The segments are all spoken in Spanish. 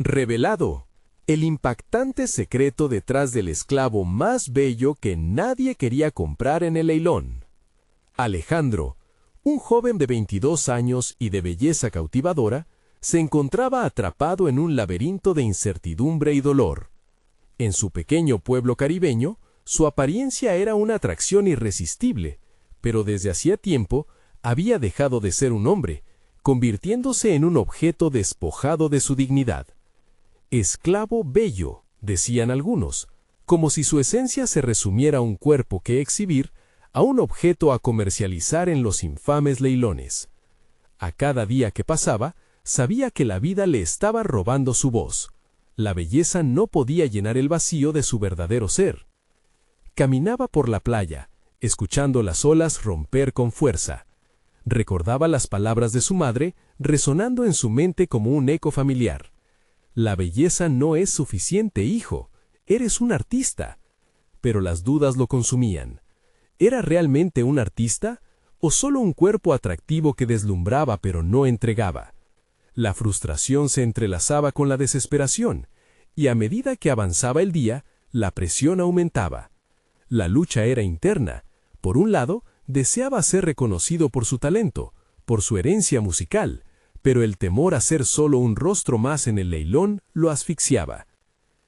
Revelado. El impactante secreto detrás del esclavo más bello que nadie quería comprar en el leilón. Alejandro, un joven de 22 años y de belleza cautivadora, se encontraba atrapado en un laberinto de incertidumbre y dolor. En su pequeño pueblo caribeño, su apariencia era una atracción irresistible, pero desde hacía tiempo había dejado de ser un hombre, convirtiéndose en un objeto despojado de su dignidad. Esclavo bello, decían algunos, como si su esencia se resumiera a un cuerpo que exhibir, a un objeto a comercializar en los infames leilones. A cada día que pasaba, sabía que la vida le estaba robando su voz. La belleza no podía llenar el vacío de su verdadero ser. Caminaba por la playa, escuchando las olas romper con fuerza. Recordaba las palabras de su madre, resonando en su mente como un eco familiar. La belleza no es suficiente, hijo. Eres un artista. Pero las dudas lo consumían. ¿Era realmente un artista o solo un cuerpo atractivo que deslumbraba pero no entregaba? La frustración se entrelazaba con la desesperación, y a medida que avanzaba el día, la presión aumentaba. La lucha era interna. Por un lado, deseaba ser reconocido por su talento, por su herencia musical, pero el temor a ser solo un rostro más en el leilón lo asfixiaba.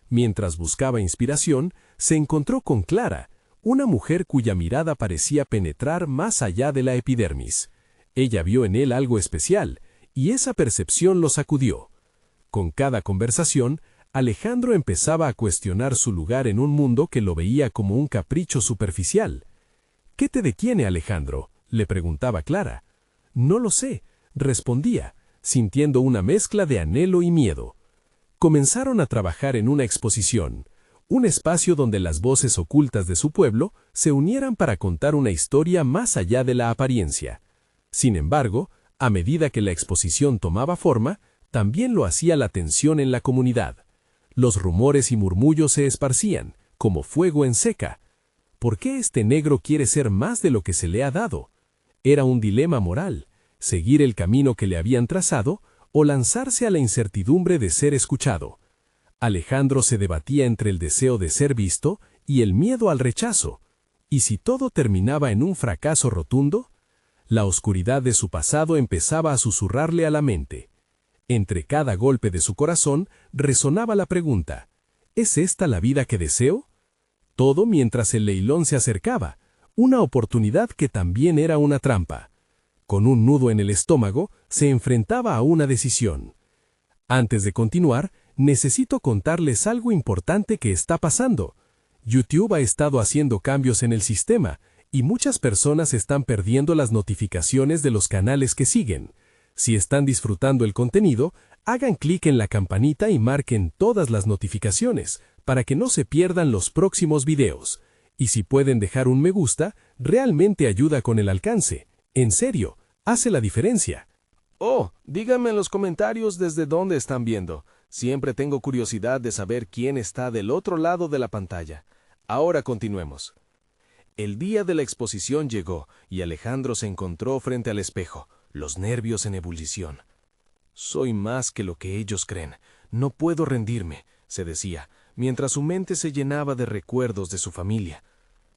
Mientras buscaba inspiración, se encontró con Clara, una mujer cuya mirada parecía penetrar más allá de la epidermis. Ella vio en él algo especial, y esa percepción lo sacudió. Con cada conversación, Alejandro empezaba a cuestionar su lugar en un mundo que lo veía como un capricho superficial. «¿Qué te detiene, Alejandro?», le preguntaba Clara. «No lo sé», respondía, sintiendo una mezcla de anhelo y miedo. Comenzaron a trabajar en una exposición, un espacio donde las voces ocultas de su pueblo se unieran para contar una historia más allá de la apariencia. Sin embargo, a medida que la exposición tomaba forma, también lo hacía la tensión en la comunidad. Los rumores y murmullos se esparcían, como fuego en seca. ¿Por qué este negro quiere ser más de lo que se le ha dado? Era un dilema moral, seguir el camino que le habían trazado o lanzarse a la incertidumbre de ser escuchado. Alejandro se debatía entre el deseo de ser visto y el miedo al rechazo. ¿Y si todo terminaba en un fracaso rotundo? La oscuridad de su pasado empezaba a susurrarle a la mente. Entre cada golpe de su corazón resonaba la pregunta: ¿es esta la vida que deseo? Todo mientras el leilón se acercaba, una oportunidad que también era una trampa. Con un nudo en el estómago, se enfrentaba a una decisión. Antes de continuar, necesito contarles algo importante que está pasando. YouTube ha estado haciendo cambios en el sistema, y muchas personas están perdiendo las notificaciones de los canales que siguen. Si están disfrutando el contenido, hagan clic en la campanita y marquen todas las notificaciones para que no se pierdan los próximos videos. Y si pueden dejar un me gusta, realmente ayuda con el alcance. En serio, hace la diferencia. Oh, díganme en los comentarios desde dónde están viendo. Siempre tengo curiosidad de saber quién está del otro lado de la pantalla. Ahora continuemos. El día de la exposición llegó y Alejandro se encontró frente al espejo, los nervios en ebullición. «Soy más que lo que ellos creen. No puedo rendirme», se decía, mientras su mente se llenaba de recuerdos de su familia.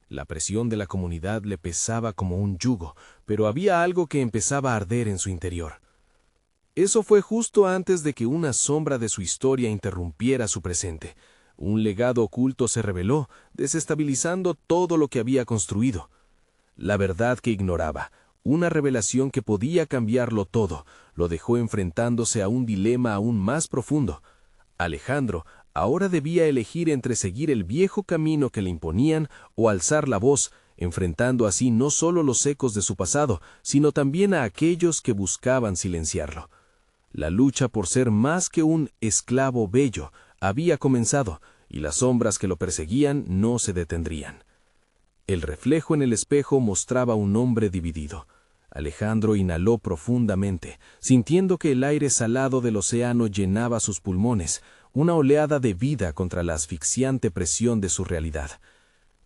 La presión de la comunidad le pesaba como un yugo, pero había algo que empezaba a arder en su interior. Eso fue justo antes de que una sombra de su historia interrumpiera su presente. Un legado oculto se reveló, desestabilizando todo lo que había construido. La verdad que ignoraba, una revelación que podía cambiarlo todo, lo dejó enfrentándose a un dilema aún más profundo. Alejandro ahora debía elegir entre seguir el viejo camino que le imponían o alzar la voz, enfrentando así no solo los ecos de su pasado, sino también a aquellos que buscaban silenciarlo. La lucha por ser más que un esclavo bello había comenzado, y las sombras que lo perseguían no se detendrían. El reflejo en el espejo mostraba un hombre dividido. Alejandro inhaló profundamente, sintiendo que el aire salado del océano llenaba sus pulmones, una oleada de vida contra la asfixiante presión de su realidad.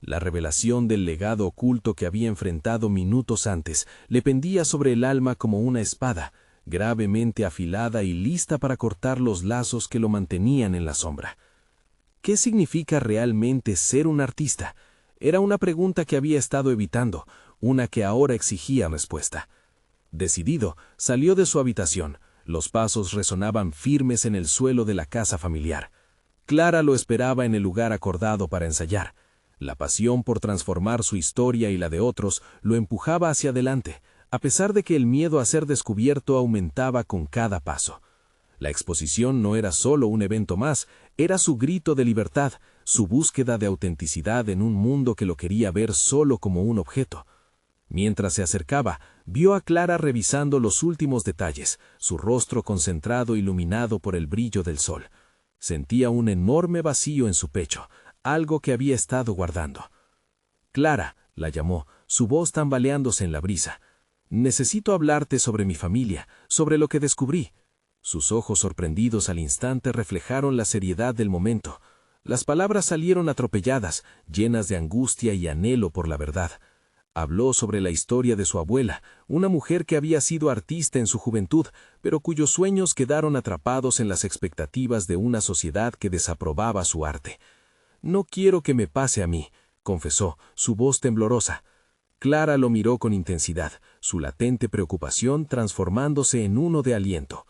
La revelación del legado oculto que había enfrentado minutos antes le pendía sobre el alma como una espada, gravemente afilada y lista para cortar los lazos que lo mantenían en la sombra. ¿Qué significa realmente ser un artista? Era una pregunta que había estado evitando, una que ahora exigía respuesta. Decidido, salió de su habitación. Los pasos resonaban firmes en el suelo de la casa familiar. Clara lo esperaba en el lugar acordado para ensayar. La pasión por transformar su historia y la de otros lo empujaba hacia adelante, a pesar de que el miedo a ser descubierto aumentaba con cada paso. La exposición no era solo un evento más, era su grito de libertad, su búsqueda de autenticidad en un mundo que lo quería ver solo como un objeto. Mientras se acercaba, vio a Clara revisando los últimos detalles, su rostro concentrado iluminado por el brillo del sol. Sentía un enorme vacío en su pecho, algo que había estado guardando. «Clara», la llamó, su voz tambaleándose en la brisa. «Necesito hablarte sobre mi familia, sobre lo que descubrí». Sus ojos sorprendidos al instante reflejaron la seriedad del momento. Las palabras salieron atropelladas, llenas de angustia y anhelo por la verdad. Habló sobre la historia de su abuela, una mujer que había sido artista en su juventud, pero cuyos sueños quedaron atrapados en las expectativas de una sociedad que desaprobaba su arte. «No quiero que me pase a mí», confesó, su voz temblorosa. Clara lo miró con intensidad, su latente preocupación transformándose en uno de aliento.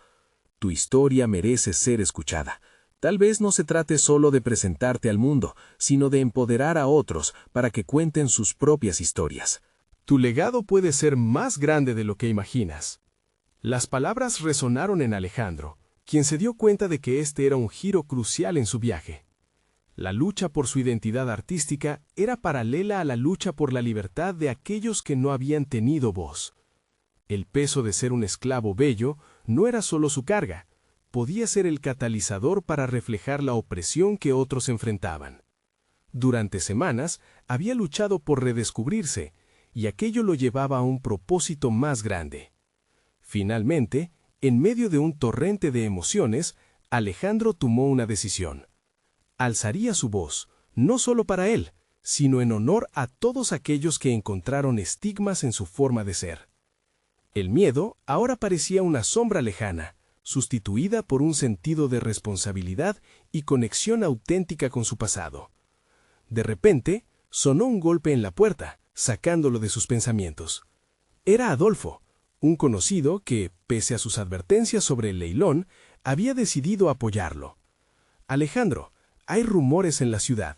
«Tu historia merece ser escuchada. Tal vez no se trate solo de presentarte al mundo, sino de empoderar a otros para que cuenten sus propias historias. Tu legado puede ser más grande de lo que imaginas». Las palabras resonaron en Alejandro, quien se dio cuenta de que este era un giro crucial en su viaje. La lucha por su identidad artística era paralela a la lucha por la libertad de aquellos que no habían tenido voz. El peso de ser un esclavo bello no era solo su carga, podía ser el catalizador para reflejar la opresión que otros enfrentaban. Durante semanas había luchado por redescubrirse, y aquello lo llevaba a un propósito más grande. Finalmente, en medio de un torrente de emociones, Alejandro tomó una decisión. Alzaría su voz, no solo para él, sino en honor a todos aquellos que encontraron estigmas en su forma de ser. El miedo ahora parecía una sombra lejana, sustituida por un sentido de responsabilidad y conexión auténtica con su pasado. De repente, sonó un golpe en la puerta, sacándolo de sus pensamientos. Era Adolfo, un conocido que, pese a sus advertencias sobre el leilón, había decidido apoyarlo. «Alejandro, hay rumores en la ciudad.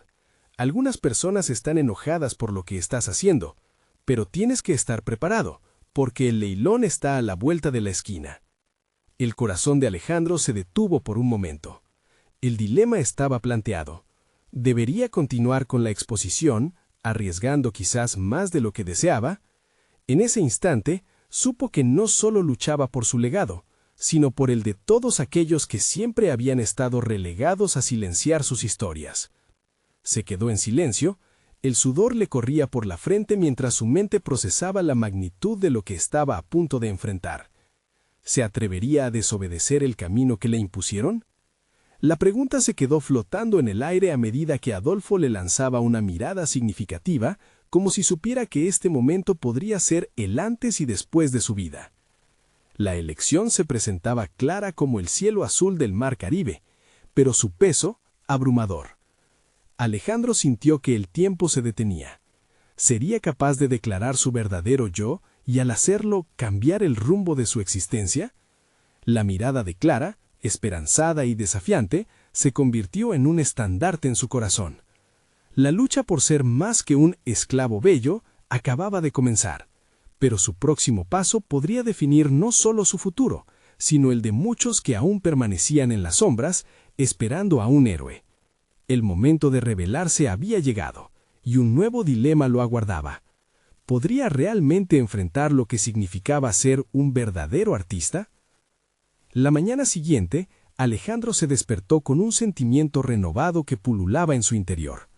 Algunas personas están enojadas por lo que estás haciendo, pero tienes que estar preparado, porque el leilón está a la vuelta de la esquina». El corazón de Alejandro se detuvo por un momento. El dilema estaba planteado. ¿Debería continuar con la exposición, arriesgando quizás más de lo que deseaba? En ese instante, supo que no solo luchaba por su legado, sino por el de todos aquellos que siempre habían estado relegados a silenciar sus historias. Se quedó en silencio, el sudor le corría por la frente mientras su mente procesaba la magnitud de lo que estaba a punto de enfrentar. ¿Se atrevería a desobedecer el camino que le impusieron? La pregunta se quedó flotando en el aire a medida que Adolfo le lanzaba una mirada significativa, como si supiera que este momento podría ser el antes y después de su vida. La elección se presentaba clara como el cielo azul del mar Caribe, pero su peso, abrumador. Alejandro sintió que el tiempo se detenía. ¿Sería capaz de declarar su verdadero yo y al hacerlo cambiar el rumbo de su existencia? La mirada de Clara, esperanzada y desafiante, se convirtió en un estandarte en su corazón. La lucha por ser más que un esclavo bello acababa de comenzar, pero su próximo paso podría definir no solo su futuro, sino el de muchos que aún permanecían en las sombras, esperando a un héroe. El momento de revelarse había llegado, y un nuevo dilema lo aguardaba. ¿Podría realmente enfrentar lo que significaba ser un verdadero artista? La mañana siguiente, Alejandro se despertó con un sentimiento renovado que pululaba en su interior.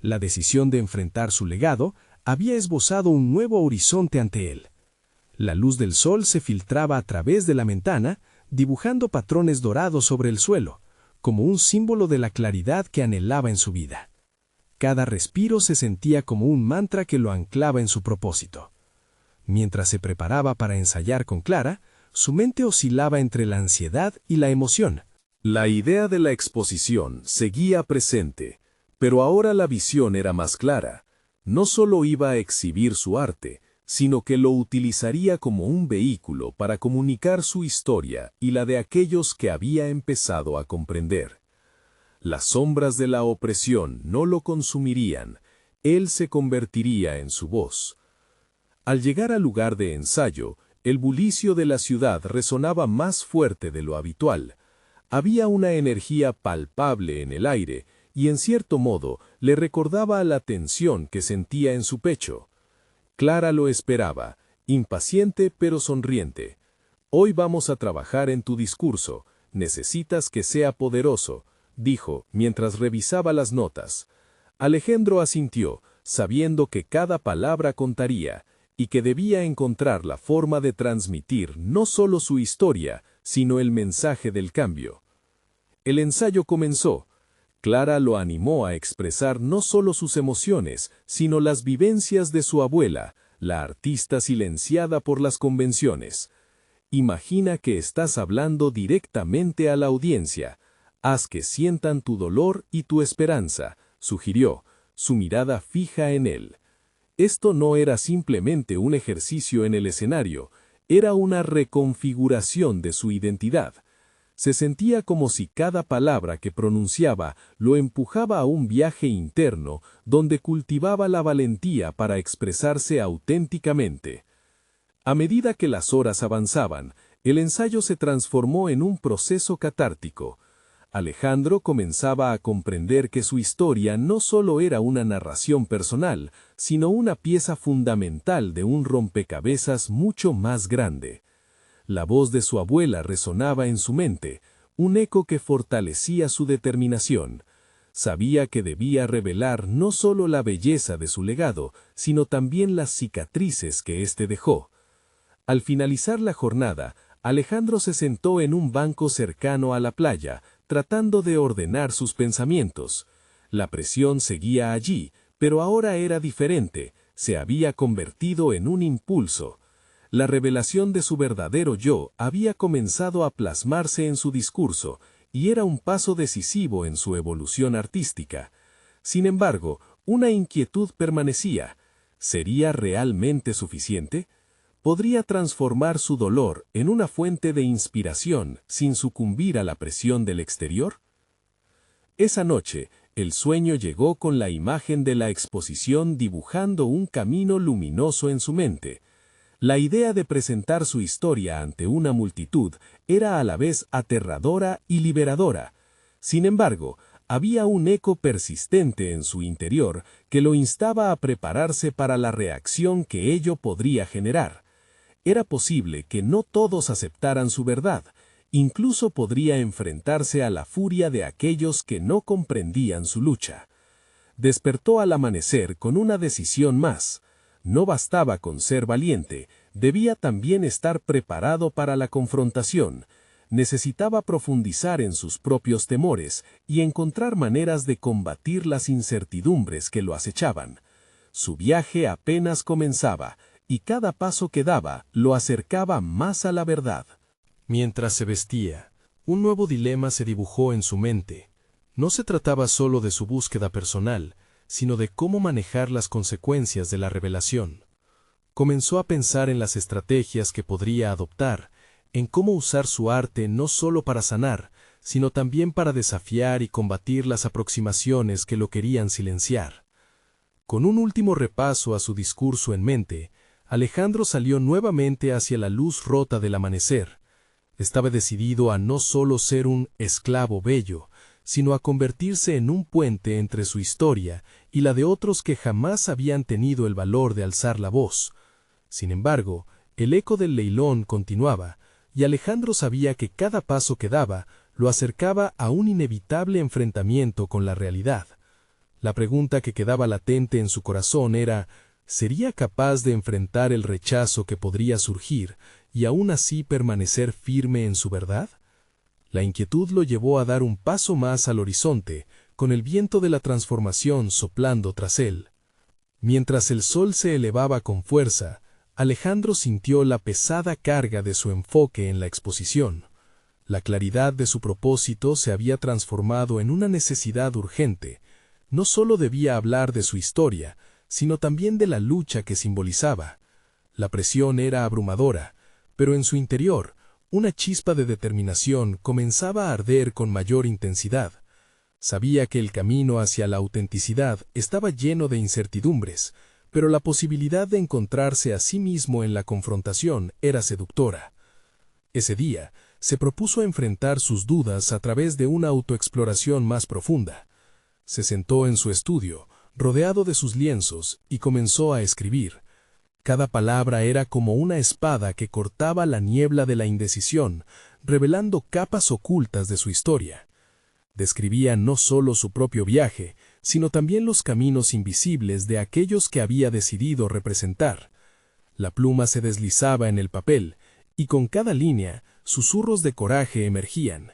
La decisión de enfrentar su legado había esbozado un nuevo horizonte ante él. La luz del sol se filtraba a través de la ventana, dibujando patrones dorados sobre el suelo, como un símbolo de la claridad que anhelaba en su vida. Cada respiro se sentía como un mantra que lo anclaba en su propósito. Mientras se preparaba para ensayar con Clara, Su mente oscilaba entre la ansiedad y la emoción. La idea de la exposición seguía presente, pero ahora la visión era más clara. No solo iba a exhibir su arte, sino que lo utilizaría como un vehículo para comunicar su historia y la de aquellos que había empezado a comprender. Las sombras de la opresión no lo consumirían, él se convertiría en su voz. Al llegar al lugar de ensayo, el bullicio de la ciudad resonaba más fuerte de lo habitual. Había una energía palpable en el aire, y en cierto modo le recordaba la tensión que sentía en su pecho. Clara lo esperaba, impaciente pero sonriente. «Hoy vamos a trabajar en tu discurso. Necesitas que sea poderoso», dijo mientras revisaba las notas. Alejandro asintió, sabiendo que cada palabra contaría, y que debía encontrar la forma de transmitir no solo su historia, sino el mensaje del cambio. El ensayo comenzó. Clara lo animó a expresar no solo sus emociones, sino las vivencias de su abuela, la artista silenciada por las convenciones. Imagina que estás hablando directamente a la audiencia. Haz que sientan tu dolor y tu esperanza, sugirió, su mirada fija en él. Esto no era simplemente un ejercicio en el escenario, era una reconfiguración de su identidad. Se sentía como si cada palabra que pronunciaba lo empujaba a un viaje interno donde cultivaba la valentía para expresarse auténticamente. A medida que las horas avanzaban, el ensayo se transformó en un proceso catártico. Alejandro comenzaba a comprender que su historia no solo era una narración personal, sino una pieza fundamental de un rompecabezas mucho más grande. La voz de su abuela resonaba en su mente, un eco que fortalecía su determinación. Sabía que debía revelar no solo la belleza de su legado, sino también las cicatrices que éste dejó. Al finalizar la jornada, Alejandro se sentó en un banco cercano a la playa, tratando de ordenar sus pensamientos. La presión seguía allí, pero ahora era diferente, se había convertido en un impulso. La revelación de su verdadero yo había comenzado a plasmarse en su discurso, y era un paso decisivo en su evolución artística. Sin embargo, una inquietud permanecía. ¿Sería realmente suficiente? ¿Podría transformar su dolor en una fuente de inspiración sin sucumbir a la presión del exterior? Esa noche, el sueño llegó con la imagen de la exposición dibujando un camino luminoso en su mente. La idea de presentar su historia ante una multitud era a la vez aterradora y liberadora. Sin embargo, había un eco persistente en su interior que lo instaba a prepararse para la reacción que ello podría generar. Era posible que no todos aceptaran su verdad, incluso podría enfrentarse a la furia de aquellos que no comprendían su lucha. Despertó al amanecer con una decisión más. No bastaba con ser valiente, debía también estar preparado para la confrontación. Necesitaba profundizar en sus propios temores y encontrar maneras de combatir las incertidumbres que lo acechaban. Su viaje apenas comenzaba, y cada paso que daba lo acercaba más a la verdad. Mientras se vestía, un nuevo dilema se dibujó en su mente. No se trataba solo de su búsqueda personal, sino de cómo manejar las consecuencias de la revelación. Comenzó a pensar en las estrategias que podría adoptar, en cómo usar su arte no solo para sanar, sino también para desafiar y combatir las aproximaciones que lo querían silenciar. Con un último repaso a su discurso en mente, Alejandro salió nuevamente hacia la luz rota del amanecer. Estaba decidido a no solo ser un esclavo bello, sino a convertirse en un puente entre su historia y la de otros que jamás habían tenido el valor de alzar la voz. Sin embargo, el eco del leilón continuaba, y Alejandro sabía que cada paso que daba lo acercaba a un inevitable enfrentamiento con la realidad. La pregunta que quedaba latente en su corazón era: ¿sería capaz de enfrentar el rechazo que podría surgir y aún así permanecer firme en su verdad? La inquietud lo llevó a dar un paso más al horizonte, con el viento de la transformación soplando tras él. Mientras el sol se elevaba con fuerza, Alejandro sintió la pesada carga de su enfoque en la exposición. La claridad de su propósito se había transformado en una necesidad urgente. No solo debía hablar de su historia, sino también de la lucha que simbolizaba. La presión era abrumadora, pero en su interior, una chispa de determinación comenzaba a arder con mayor intensidad. Sabía que el camino hacia la autenticidad estaba lleno de incertidumbres, pero la posibilidad de encontrarse a sí mismo en la confrontación era seductora. Ese día, se propuso enfrentar sus dudas a través de una autoexploración más profunda. Se sentó en su estudio, rodeado de sus lienzos, y comenzó a escribir. Cada palabra era como una espada que cortaba la niebla de la indecisión, revelando capas ocultas de su historia. Describía no solo su propio viaje, sino también los caminos invisibles de aquellos que había decidido representar. La pluma se deslizaba en el papel, y con cada línea, susurros de coraje emergían.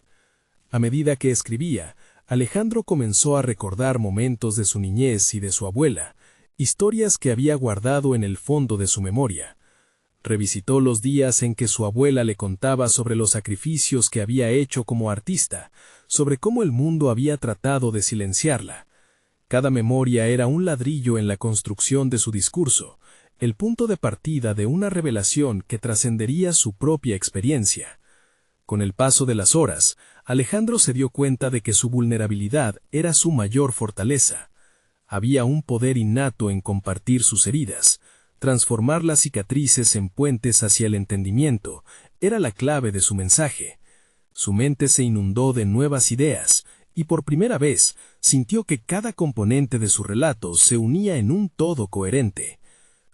A medida que escribía, Alejandro comenzó a recordar momentos de su niñez y de su abuela, historias que había guardado en el fondo de su memoria. Revisitó los días en que su abuela le contaba sobre los sacrificios que había hecho como artista, sobre cómo el mundo había tratado de silenciarla. Cada memoria era un ladrillo en la construcción de su discurso, el punto de partida de una revelación que trascendería su propia experiencia. Con el paso de las horas, Alejandro se dio cuenta de que su vulnerabilidad era su mayor fortaleza. Había un poder innato en compartir sus heridas. Transformar las cicatrices en puentes hacia el entendimiento era la clave de su mensaje. Su mente se inundó de nuevas ideas, y por primera vez sintió que cada componente de su relato se unía en un todo coherente.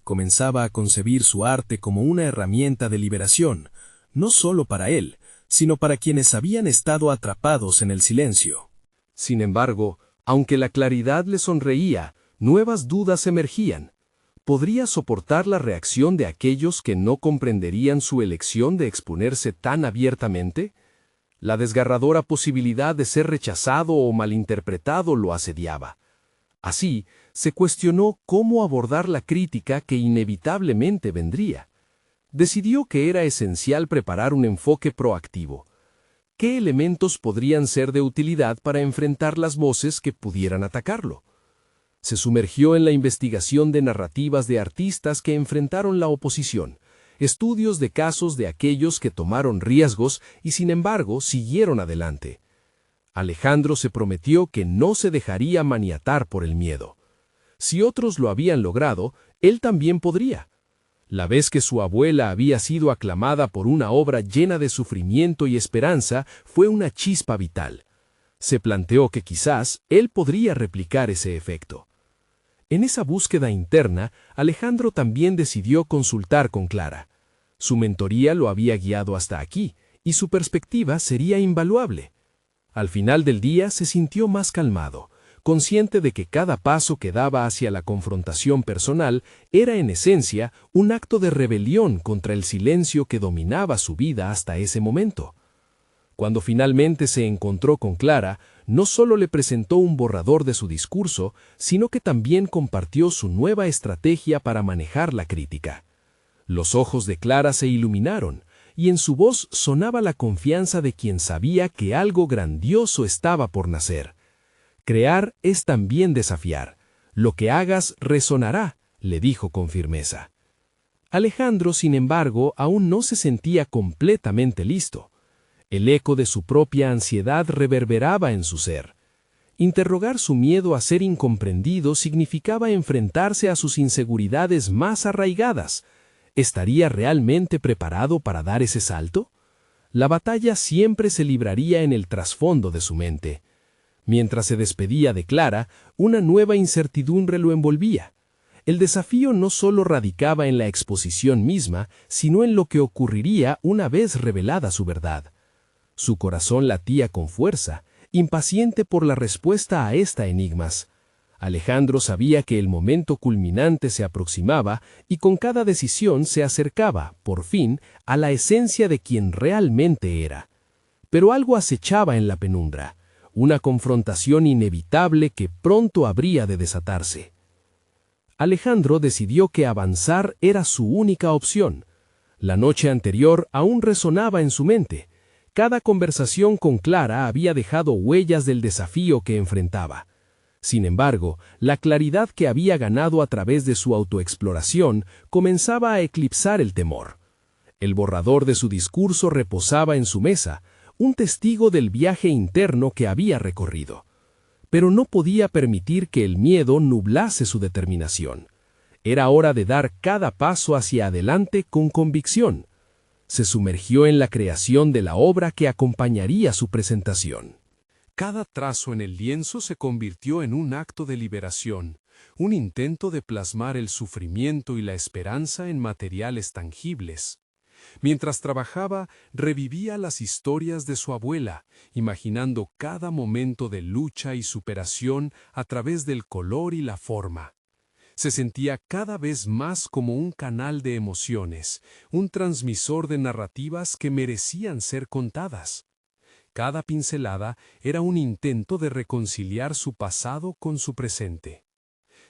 Comenzaba a concebir su arte como una herramienta de liberación, no solo para él, sino para quienes habían estado atrapados en el silencio. Sin embargo, aunque la claridad le sonreía, nuevas dudas emergían. ¿Podría soportar la reacción de aquellos que no comprenderían su elección de exponerse tan abiertamente? La desgarradora posibilidad de ser rechazado o malinterpretado lo asediaba. Así, se cuestionó cómo abordar la crítica que inevitablemente vendría. Decidió que era esencial preparar un enfoque proactivo. ¿Qué elementos podrían ser de utilidad para enfrentar las voces que pudieran atacarlo? Se sumergió en la investigación de narrativas de artistas que enfrentaron la oposición, estudios de casos de aquellos que tomaron riesgos y sin embargo siguieron adelante. Alejandro se prometió que no se dejaría maniatar por el miedo. Si otros lo habían logrado, él también podría. La vez que su abuela había sido aclamada por una obra llena de sufrimiento y esperanza fue una chispa vital. Se planteó que quizás él podría replicar ese efecto. En esa búsqueda interna, Alejandro también decidió consultar con Clara. Su mentoría lo había guiado hasta aquí, y su perspectiva sería invaluable. Al final del día se sintió más calmado, consciente de que cada paso que daba hacia la confrontación personal era en esencia un acto de rebelión contra el silencio que dominaba su vida hasta ese momento. Cuando finalmente se encontró con Clara, no solo le presentó un borrador de su discurso, sino que también compartió su nueva estrategia para manejar la crítica. Los ojos de Clara se iluminaron, y en su voz sonaba la confianza de quien sabía que algo grandioso estaba por nacer. Crear es también desafiar. Lo que hagas resonará, le dijo con firmeza. Alejandro, sin embargo, aún no se sentía completamente listo. El eco de su propia ansiedad reverberaba en su ser. Interrogar su miedo a ser incomprendido significaba enfrentarse a sus inseguridades más arraigadas. ¿Estaría realmente preparado para dar ese salto? La batalla siempre se libraría en el trasfondo de su mente. Mientras se despedía de Clara, una nueva incertidumbre lo envolvía. El desafío no solo radicaba en la exposición misma, sino en lo que ocurriría una vez revelada su verdad. Su corazón latía con fuerza, impaciente por la respuesta a esta enigmas. Alejandro sabía que el momento culminante se aproximaba y con cada decisión se acercaba, por fin, a la esencia de quien realmente era. Pero algo acechaba en la penumbra, una confrontación inevitable que pronto habría de desatarse. Alejandro decidió que avanzar era su única opción. La noche anterior aún resonaba en su mente. Cada conversación con Clara había dejado huellas del desafío que enfrentaba. Sin embargo, la claridad que había ganado a través de su autoexploración comenzaba a eclipsar el temor. El borrador de su discurso reposaba en su mesa, un testigo del viaje interno que había recorrido. Pero no podía permitir que el miedo nublase su determinación. Era hora de dar cada paso hacia adelante con convicción. Se sumergió en la creación de la obra que acompañaría su presentación. Cada trazo en el lienzo se convirtió en un acto de liberación, un intento de plasmar el sufrimiento y la esperanza en materiales tangibles. Mientras trabajaba, revivía las historias de su abuela, imaginando cada momento de lucha y superación a través del color y la forma. Se sentía cada vez más como un canal de emociones, un transmisor de narrativas que merecían ser contadas. Cada pincelada era un intento de reconciliar su pasado con su presente.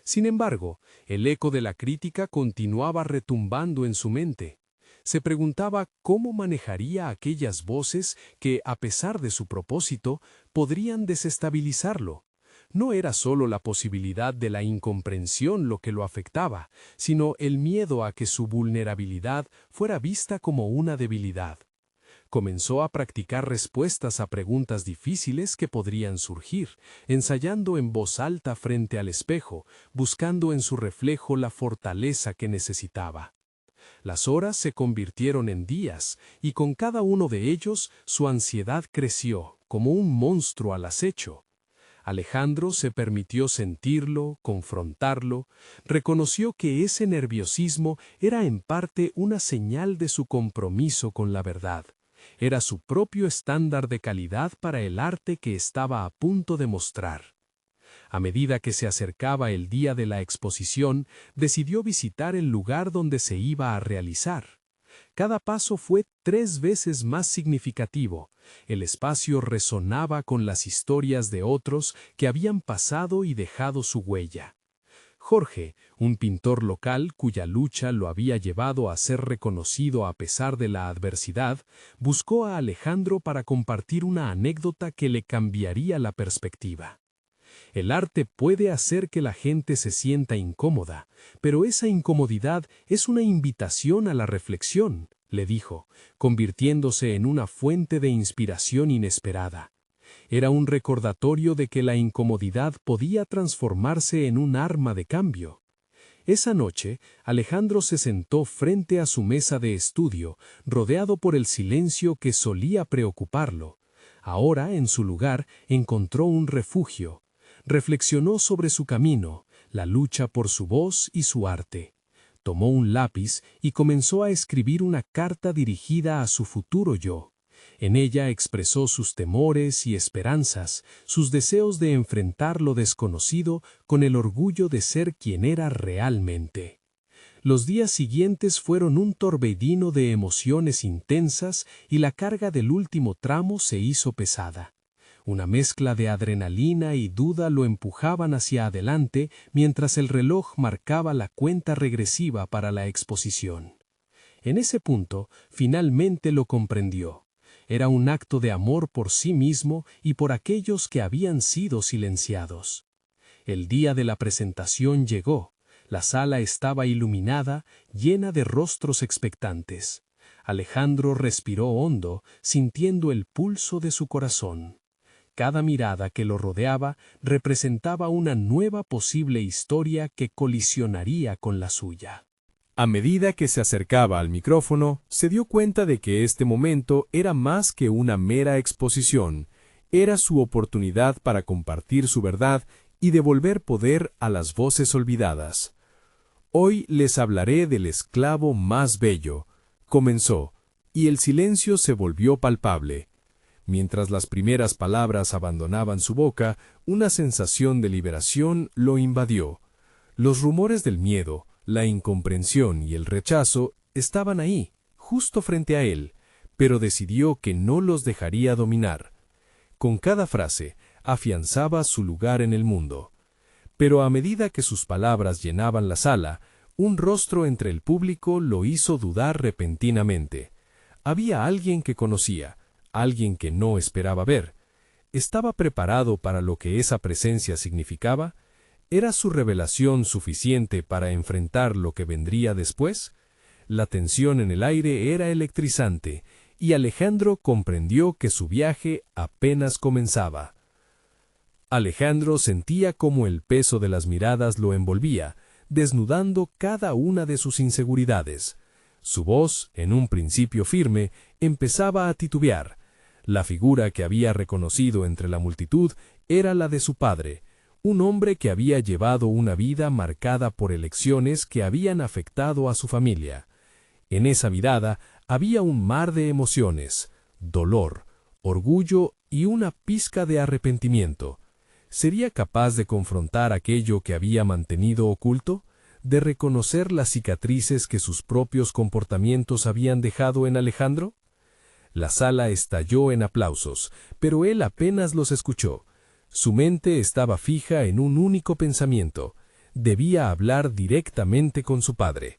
Sin embargo, el eco de la crítica continuaba retumbando en su mente. Se preguntaba cómo manejaría aquellas voces que, a pesar de su propósito, podrían desestabilizarlo. No era solo la posibilidad de la incomprensión lo que lo afectaba, sino el miedo a que su vulnerabilidad fuera vista como una debilidad. Comenzó a practicar respuestas a preguntas difíciles que podrían surgir, ensayando en voz alta frente al espejo, buscando en su reflejo la fortaleza que necesitaba. Las horas se convirtieron en días, y con cada uno de ellos su ansiedad creció, como un monstruo al acecho. Alejandro se permitió sentirlo, confrontarlo, reconoció que ese nerviosismo era en parte una señal de su compromiso con la verdad. Era su propio estándar de calidad para el arte que estaba a punto de mostrar. A medida que se acercaba el día de la exposición, decidió visitar el lugar donde se iba a realizar. Cada paso fue 3 veces más significativo. El espacio resonaba con las historias de otros que habían pasado y dejado su huella. Jorge, un pintor local cuya lucha lo había llevado a ser reconocido a pesar de la adversidad, buscó a Alejandro para compartir una anécdota que le cambiaría la perspectiva. El arte puede hacer que la gente se sienta incómoda, pero esa incomodidad es una invitación a la reflexión, le dijo, convirtiéndose en una fuente de inspiración inesperada. Era un recordatorio de que la incomodidad podía transformarse en un arma de cambio. Esa noche, Alejandro se sentó frente a su mesa de estudio, rodeado por el silencio que solía preocuparlo. Ahora, en su lugar, encontró un refugio. Reflexionó sobre su camino, la lucha por su voz y su arte. Tomó un lápiz y comenzó a escribir una carta dirigida a su futuro yo. En ella expresó sus temores y esperanzas, sus deseos de enfrentar lo desconocido con el orgullo de ser quien era realmente. Los días siguientes fueron un torbellino de emociones intensas y la carga del último tramo se hizo pesada. Una mezcla de adrenalina y duda lo empujaban hacia adelante mientras el reloj marcaba la cuenta regresiva para la exposición. En ese punto, finalmente lo comprendió. Era un acto de amor por sí mismo y por aquellos que habían sido silenciados. El día de la presentación llegó. La sala estaba iluminada, llena de rostros expectantes. Alejandro respiró hondo, sintiendo el pulso de su corazón. Cada mirada que lo rodeaba representaba una nueva posible historia que colisionaría con la suya. A medida que se acercaba al micrófono, se dio cuenta de que este momento era más que una mera exposición, era su oportunidad para compartir su verdad y devolver poder a las voces olvidadas. Hoy les hablaré del esclavo más bello, comenzó, y el silencio se volvió palpable. Mientras las primeras palabras abandonaban su boca, una sensación de liberación lo invadió. Los rumores del miedo, la incomprensión y el rechazo estaban ahí, justo frente a él, pero decidió que no los dejaría dominar. Con cada frase, afianzaba su lugar en el mundo. Pero a medida que sus palabras llenaban la sala, un rostro entre el público lo hizo dudar repentinamente. Había alguien que conocía, alguien que no esperaba ver. ¿Estaba preparado para lo que esa presencia significaba? ¿Era su revelación suficiente para enfrentar lo que vendría después? La tensión en el aire era electrizante, y Alejandro comprendió que su viaje apenas comenzaba. Alejandro sentía cómo el peso de las miradas lo envolvía, desnudando cada una de sus inseguridades. Su voz, en un principio firme, empezaba a titubear. La figura que había reconocido entre la multitud era la de su padre, un hombre que había llevado una vida marcada por elecciones que habían afectado a su familia. En esa mirada había un mar de emociones, dolor, orgullo y una pizca de arrepentimiento. ¿Sería capaz de confrontar aquello que había mantenido oculto? ¿De reconocer las cicatrices que sus propios comportamientos habían dejado en Alejandro? La sala estalló en aplausos, pero él apenas los escuchó. Su mente estaba fija en un único pensamiento. Debía hablar directamente con su padre.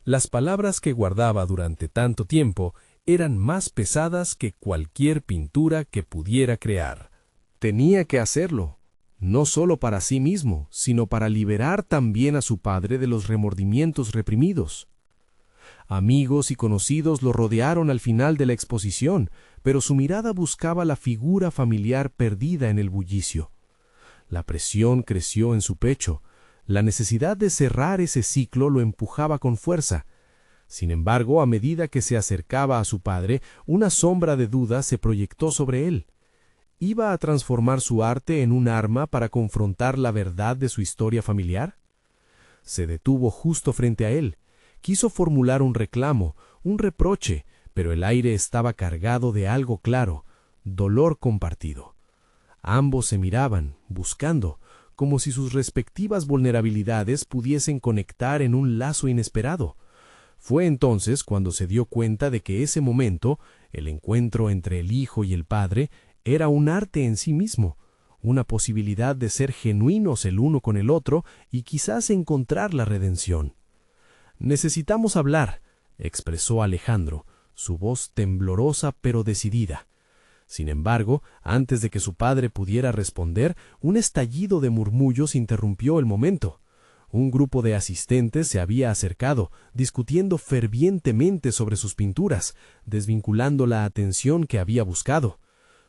Las palabras que guardaba durante tanto tiempo eran más pesadas que cualquier pintura que pudiera crear. Tenía que hacerlo, no solo para sí mismo, sino para liberar también a su padre de los remordimientos reprimidos. Amigos y conocidos lo rodearon al final de la exposición, pero su mirada buscaba la figura familiar perdida en el bullicio. La presión creció en su pecho. La necesidad de cerrar ese ciclo lo empujaba con fuerza. Sin embargo, a medida que se acercaba a su padre, una sombra de duda se proyectó sobre él. ¿Iba a transformar su arte en un arma para confrontar la verdad de su historia familiar? Se detuvo justo frente a él. Quiso formular un reclamo, un reproche, pero el aire estaba cargado de algo claro, dolor compartido. Ambos se miraban, buscando, como si sus respectivas vulnerabilidades pudiesen conectar en un lazo inesperado. Fue entonces cuando se dio cuenta de que ese momento, el encuentro entre el hijo y el padre, era un arte en sí mismo, una posibilidad de ser genuinos el uno con el otro y quizás encontrar la redención. «Necesitamos hablar», expresó Alejandro, su voz temblorosa pero decidida. Sin embargo, antes de que su padre pudiera responder, un estallido de murmullos interrumpió el momento. Un grupo de asistentes se había acercado, discutiendo fervientemente sobre sus pinturas, desvinculando la atención que había buscado.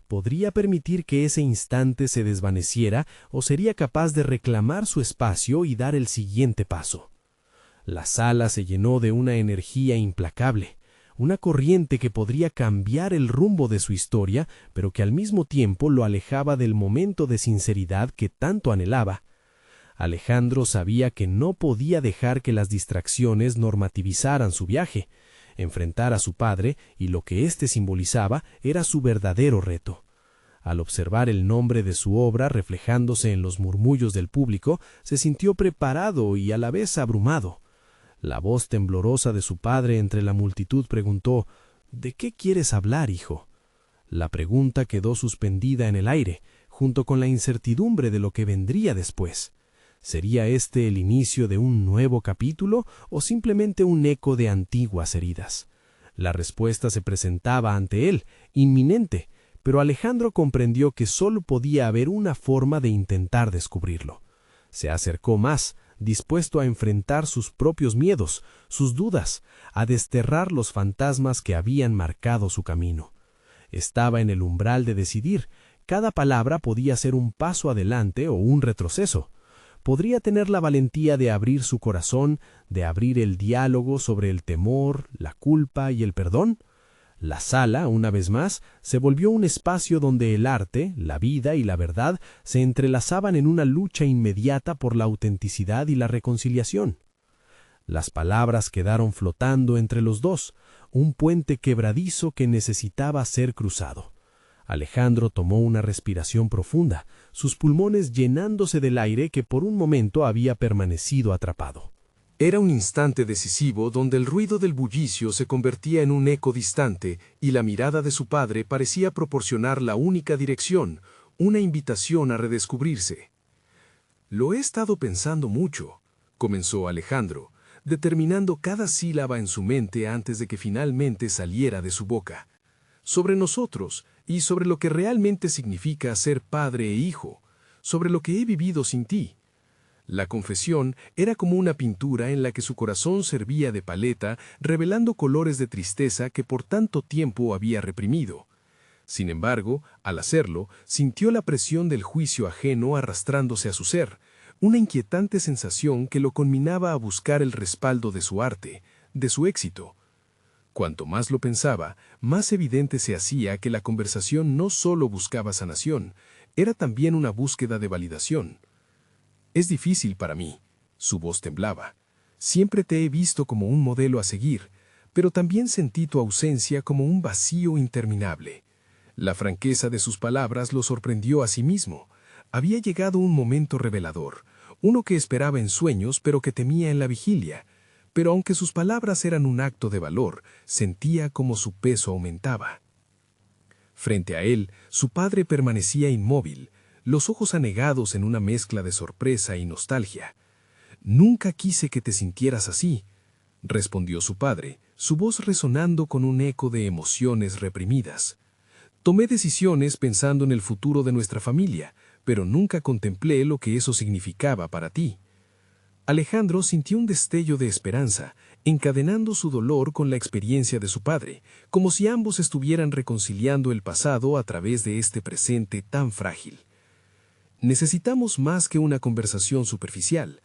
¿Podría permitir que ese instante se desvaneciera o sería capaz de reclamar su espacio y dar el siguiente paso? La sala se llenó de una energía implacable, una corriente que podría cambiar el rumbo de su historia, pero que al mismo tiempo lo alejaba del momento de sinceridad que tanto anhelaba. Alejandro sabía que no podía dejar que las distracciones normativizaran su viaje. Enfrentar a su padre y lo que éste simbolizaba era su verdadero reto. Al observar el nombre de su obra reflejándose en los murmullos del público, se sintió preparado y a la vez abrumado. La voz temblorosa de su padre entre la multitud preguntó: «¿De qué quieres hablar, hijo?». La pregunta quedó suspendida en el aire, junto con la incertidumbre de lo que vendría después. ¿Sería este el inicio de un nuevo capítulo o simplemente un eco de antiguas heridas? La respuesta se presentaba ante él, inminente, pero Alejandro comprendió que solo podía haber una forma de intentar descubrirlo. Se acercó más, dispuesto a enfrentar sus propios miedos, sus dudas, a desterrar los fantasmas que habían marcado su camino. Estaba en el umbral de decidir. Cada palabra podía ser un paso adelante o un retroceso. Podría tener la valentía de abrir su corazón, de abrir el diálogo sobre el temor, la culpa y el perdón. La sala, una vez más, se volvió un espacio donde el arte, la vida y la verdad se entrelazaban en una lucha inmediata por la autenticidad y la reconciliación. Las palabras quedaron flotando entre los dos, un puente quebradizo que necesitaba ser cruzado. Alejandro tomó una respiración profunda, sus pulmones llenándose del aire que por un momento había permanecido atrapado. Era un instante decisivo donde el ruido del bullicio se convertía en un eco distante y la mirada de su padre parecía proporcionar la única dirección, una invitación a redescubrirse. Lo he estado pensando mucho, comenzó Alejandro, determinando cada sílaba en su mente antes de que finalmente saliera de su boca. Sobre nosotros y sobre lo que realmente significa ser padre e hijo, sobre lo que he vivido sin ti. La confesión era como una pintura en la que su corazón servía de paleta, revelando colores de tristeza que por tanto tiempo había reprimido. Sin embargo, al hacerlo, sintió la presión del juicio ajeno arrastrándose a su ser, una inquietante sensación que lo conminaba a buscar el respaldo de su arte, de su éxito. Cuanto más lo pensaba, más evidente se hacía que la conversación no solo buscaba sanación, era también una búsqueda de validación. Es difícil para mí, su voz temblaba. Siempre te he visto como un modelo a seguir, pero también sentí tu ausencia como un vacío interminable. La franqueza de sus palabras lo sorprendió a sí mismo. Había llegado un momento revelador, uno que esperaba en sueños pero que temía en la vigilia. Pero aunque sus palabras eran un acto de valor, sentía como su peso aumentaba. Frente a él, su padre permanecía inmóvil, los ojos anegados en una mezcla de sorpresa y nostalgia. «Nunca quise que te sintieras así», respondió su padre, su voz resonando con un eco de emociones reprimidas. «Tomé decisiones pensando en el futuro de nuestra familia, pero nunca contemplé lo que eso significaba para ti». Alejandro sintió un destello de esperanza, encadenando su dolor con la experiencia de su padre, como si ambos estuvieran reconciliando el pasado a través de este presente tan frágil. Necesitamos más que una conversación superficial.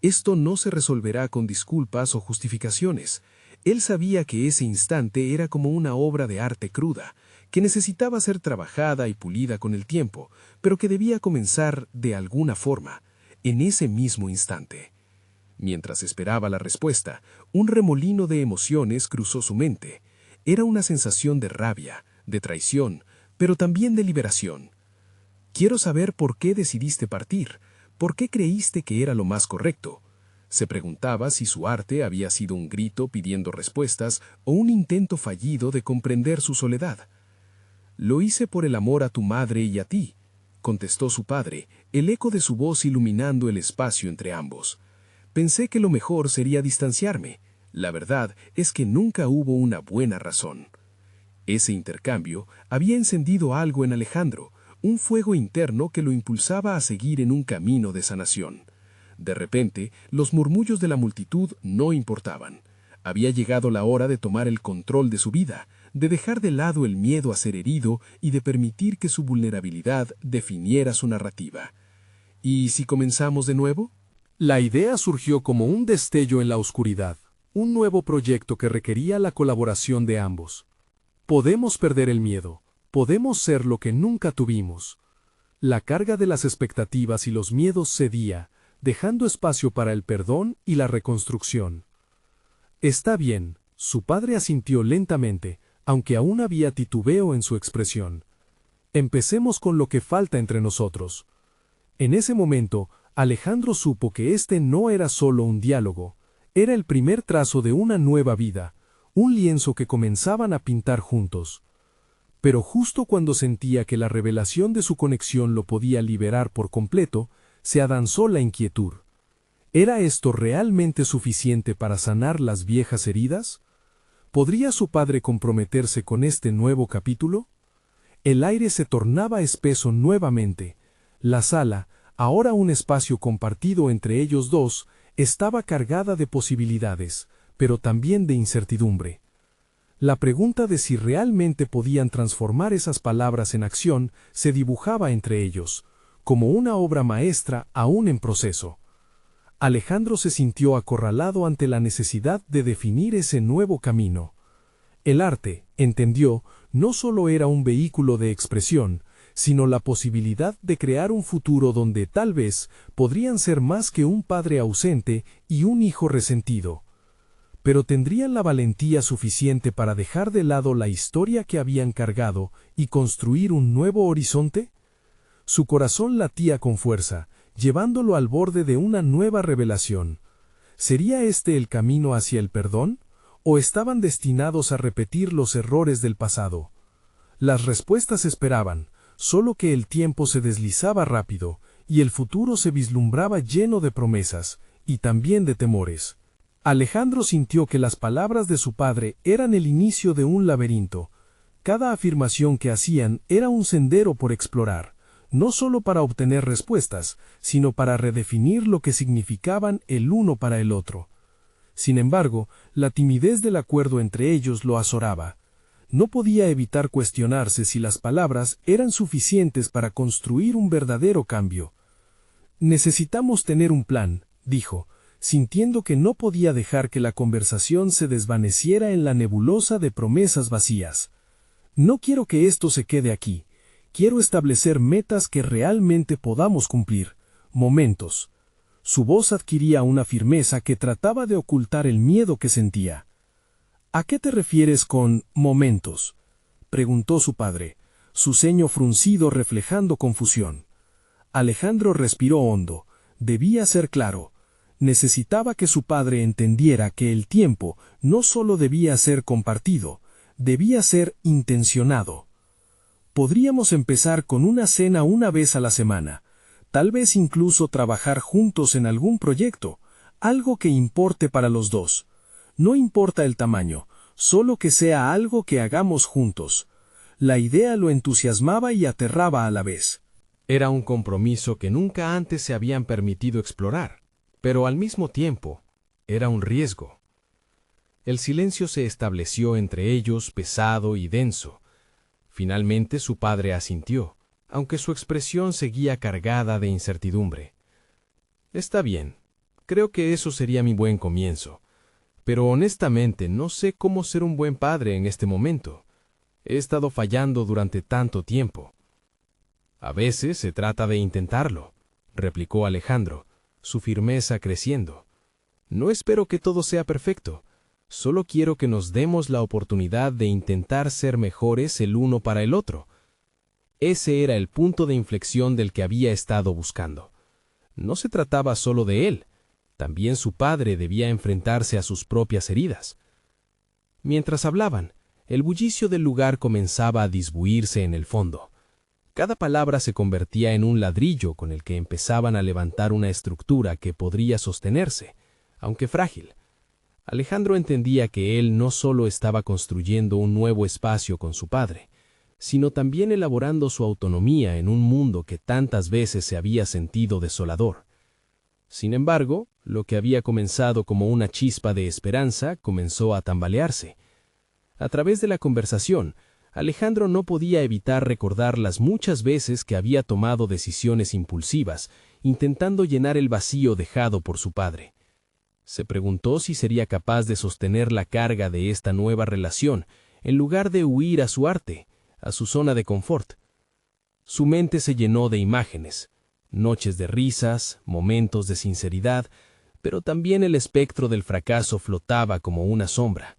Esto no se resolverá con disculpas o justificaciones. Él sabía que ese instante era como una obra de arte cruda, que necesitaba ser trabajada y pulida con el tiempo, pero que debía comenzar de alguna forma, en ese mismo instante. Mientras esperaba la respuesta, un remolino de emociones cruzó su mente. Era una sensación de rabia, de traición, pero también de liberación. «Quiero saber por qué decidiste partir, por qué creíste que era lo más correcto». Se preguntaba si su arte había sido un grito pidiendo respuestas o un intento fallido de comprender su soledad. «Lo hice por el amor a tu madre y a ti», contestó su padre, el eco de su voz iluminando el espacio entre ambos. «Pensé que lo mejor sería distanciarme. La verdad es que nunca hubo una buena razón». Ese intercambio había encendido algo en Alejandro, un fuego interno que lo impulsaba a seguir en un camino de sanación. De repente, los murmullos de la multitud no importaban. Había llegado la hora de tomar el control de su vida, de dejar de lado el miedo a ser herido y de permitir que su vulnerabilidad definiera su narrativa. ¿Y si comenzamos de nuevo? La idea surgió como un destello en la oscuridad, un nuevo proyecto que requería la colaboración de ambos. Podemos perder el miedo, podemos ser lo que nunca tuvimos. La carga de las expectativas y los miedos cedía, dejando espacio para el perdón y la reconstrucción. «Está bien», su padre asintió lentamente, aunque aún había titubeo en su expresión. «Empecemos con lo que falta entre nosotros». En ese momento, Alejandro supo que este no era solo un diálogo, era el primer trazo de una nueva vida, un lienzo que comenzaban a pintar juntos. Pero justo cuando sentía que la revelación de su conexión lo podía liberar por completo, se adanzó la inquietud. ¿Era esto realmente suficiente para sanar las viejas heridas? ¿Podría su padre comprometerse con este nuevo capítulo? El aire se tornaba espeso nuevamente. La sala, ahora un espacio compartido entre ellos dos, estaba cargada de posibilidades, pero también de incertidumbre. La pregunta de si realmente podían transformar esas palabras en acción se dibujaba entre ellos, como una obra maestra aún en proceso. Alejandro se sintió acorralado ante la necesidad de definir ese nuevo camino. El arte, entendió, no solo era un vehículo de expresión, sino la posibilidad de crear un futuro donde tal vez podrían ser más que un padre ausente y un hijo resentido. Pero ¿tendrían la valentía suficiente para dejar de lado la historia que habían cargado y construir un nuevo horizonte? Su corazón latía con fuerza, llevándolo al borde de una nueva revelación. ¿Sería este el camino hacia el perdón? ¿O estaban destinados a repetir los errores del pasado? Las respuestas esperaban, solo que el tiempo se deslizaba rápido, y el futuro se vislumbraba lleno de promesas, y también de temores. Alejandro sintió que las palabras de su padre eran el inicio de un laberinto. Cada afirmación que hacían era un sendero por explorar, no solo para obtener respuestas, sino para redefinir lo que significaban el uno para el otro. Sin embargo, la timidez del acuerdo entre ellos lo azoraba. No podía evitar cuestionarse si las palabras eran suficientes para construir un verdadero cambio. Necesitamos tener un plan, dijo, sintiendo que no podía dejar que la conversación se desvaneciera en la nebulosa de promesas vacías. No quiero que esto se quede aquí. Quiero establecer metas que realmente podamos cumplir. Momentos. Su voz adquiría una firmeza que trataba de ocultar el miedo que sentía. ¿A qué te refieres con momentos?, preguntó su padre, su ceño fruncido reflejando confusión. Alejandro respiró hondo. Debía ser claro. Necesitaba que su padre entendiera que el tiempo no solo debía ser compartido, debía ser intencionado. Podríamos empezar con una cena una vez a la semana, tal vez incluso trabajar juntos en algún proyecto, algo que importe para los dos. No importa el tamaño, solo que sea algo que hagamos juntos. La idea lo entusiasmaba y aterraba a la vez. Era un compromiso que nunca antes se habían permitido explorar, pero al mismo tiempo, era un riesgo. El silencio se estableció entre ellos pesado y denso. Finalmente su padre asintió, aunque su expresión seguía cargada de incertidumbre. Está bien, creo que eso sería mi buen comienzo, pero honestamente no sé cómo ser un buen padre en este momento. He estado fallando durante tanto tiempo. A veces se trata de intentarlo, replicó Alejandro, su firmeza creciendo. No espero que todo sea perfecto. Solo quiero que nos demos la oportunidad de intentar ser mejores el uno para el otro. Ese era el punto de inflexión del que había estado buscando. No se trataba solo de él, también su padre debía enfrentarse a sus propias heridas. Mientras hablaban, el bullicio del lugar comenzaba a disbuirse en el fondo. Cada palabra se convertía en un ladrillo con el que empezaban a levantar una estructura que podría sostenerse, aunque frágil. Alejandro entendía que él no solo estaba construyendo un nuevo espacio con su padre, sino también elaborando su autonomía en un mundo que tantas veces se había sentido desolador. Sin embargo, lo que había comenzado como una chispa de esperanza comenzó a tambalearse. A través de la conversación, Alejandro no podía evitar recordar las muchas veces que había tomado decisiones impulsivas, intentando llenar el vacío dejado por su padre. Se preguntó si sería capaz de sostener la carga de esta nueva relación, en lugar de huir a su arte, a su zona de confort. Su mente se llenó de imágenes, noches de risas, momentos de sinceridad, pero también el espectro del fracaso flotaba como una sombra.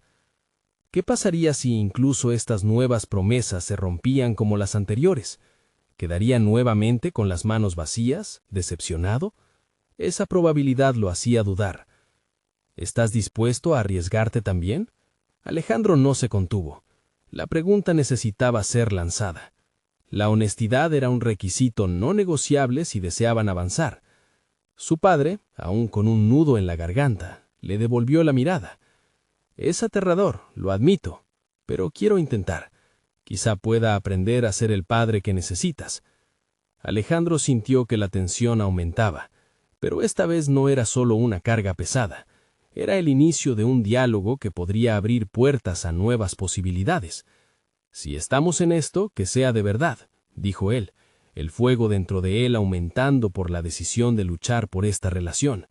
¿Qué pasaría si incluso estas nuevas promesas se rompían como las anteriores? ¿Quedaría nuevamente con las manos vacías, decepcionado? Esa probabilidad lo hacía dudar. ¿Estás dispuesto a arriesgarte también? Alejandro no se contuvo. La pregunta necesitaba ser lanzada. La honestidad era un requisito no negociable si deseaban avanzar. Su padre, aún con un nudo en la garganta, le devolvió la mirada. Es aterrador, lo admito, pero quiero intentar. Quizá pueda aprender a ser el padre que necesitas. Alejandro sintió que la tensión aumentaba, pero esta vez no era solo una carga pesada. Era el inicio de un diálogo que podría abrir puertas a nuevas posibilidades. Si estamos en esto, que sea de verdad, dijo él, el fuego dentro de él aumentando por la decisión de luchar por esta relación.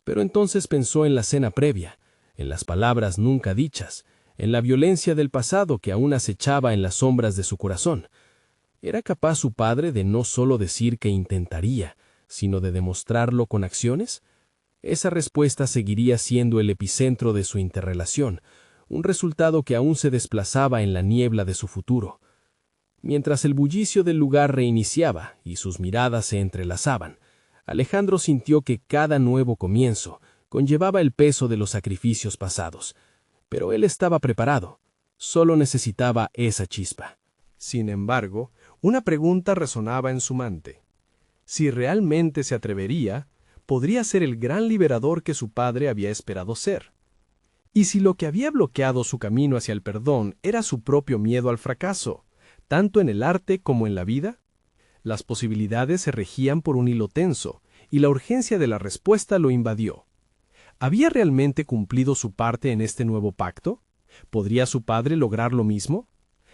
Pero entonces pensó en la cena previa, en las palabras nunca dichas, en la violencia del pasado que aún acechaba en las sombras de su corazón. ¿Era capaz su padre de no solo decir que intentaría, sino de demostrarlo con acciones? Esa respuesta seguiría siendo el epicentro de su interrelación, un resultado que aún se desplazaba en la niebla de su futuro. Mientras el bullicio del lugar reiniciaba y sus miradas se entrelazaban, Alejandro sintió que cada nuevo comienzo conllevaba el peso de los sacrificios pasados. Pero él estaba preparado, solo necesitaba esa chispa. Sin embargo, una pregunta resonaba en su mente. Si realmente se atrevería, podría ser el gran liberador que su padre había esperado ser. Y si lo que había bloqueado su camino hacia el perdón era su propio miedo al fracaso, tanto en el arte como en la vida, las posibilidades se regían por un hilo tenso, y la urgencia de la respuesta lo invadió. ¿Había realmente cumplido su parte en este nuevo pacto? ¿Podría su padre lograr lo mismo?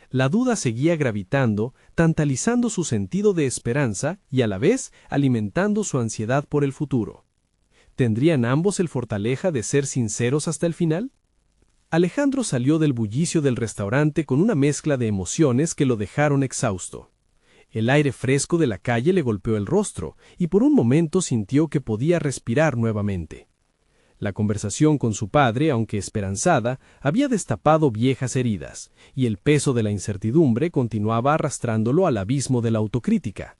La duda seguía gravitando, tantalizando su sentido de esperanza y a la vez alimentando su ansiedad por el futuro. ¿Tendrían ambos el fortaleza de ser sinceros hasta el final? Alejandro salió del bullicio del restaurante con una mezcla de emociones que lo dejaron exhausto. El aire fresco de la calle le golpeó el rostro y por un momento sintió que podía respirar nuevamente. La conversación con su padre, aunque esperanzada, había destapado viejas heridas, y el peso de la incertidumbre continuaba arrastrándolo al abismo de la autocrítica.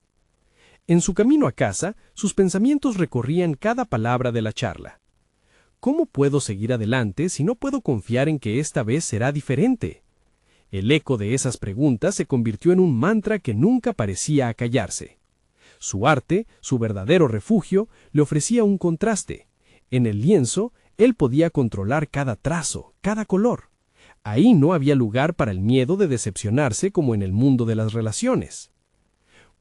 En su camino a casa, sus pensamientos recorrían cada palabra de la charla. ¿Cómo puedo seguir adelante si no puedo confiar en que esta vez será diferente? El eco de esas preguntas se convirtió en un mantra que nunca parecía acallarse. Su arte, su verdadero refugio, le ofrecía un contraste. En el lienzo, él podía controlar cada trazo, cada color. Ahí no había lugar para el miedo de decepcionarse como en el mundo de las relaciones.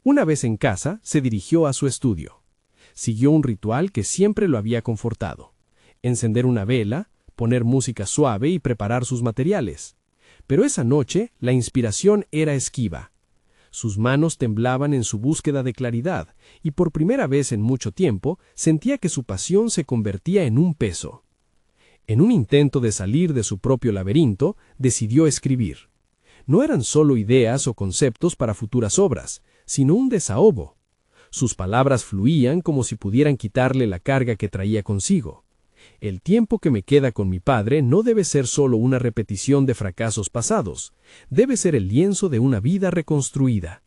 Una vez en casa, se dirigió a su estudio. Siguió un ritual que siempre lo había confortado: encender una vela, poner música suave y preparar sus materiales. Pero esa noche, la inspiración era esquiva. Sus manos temblaban en su búsqueda de claridad, y por primera vez en mucho tiempo sentía que su pasión se convertía en un peso. En un intento de salir de su propio laberinto, decidió escribir. No eran solo ideas o conceptos para futuras obras, sino un desahogo. Sus palabras fluían como si pudieran quitarle la carga que traía consigo. El tiempo que me queda con mi padre no debe ser solo una repetición de fracasos pasados, debe ser el lienzo de una vida reconstruida.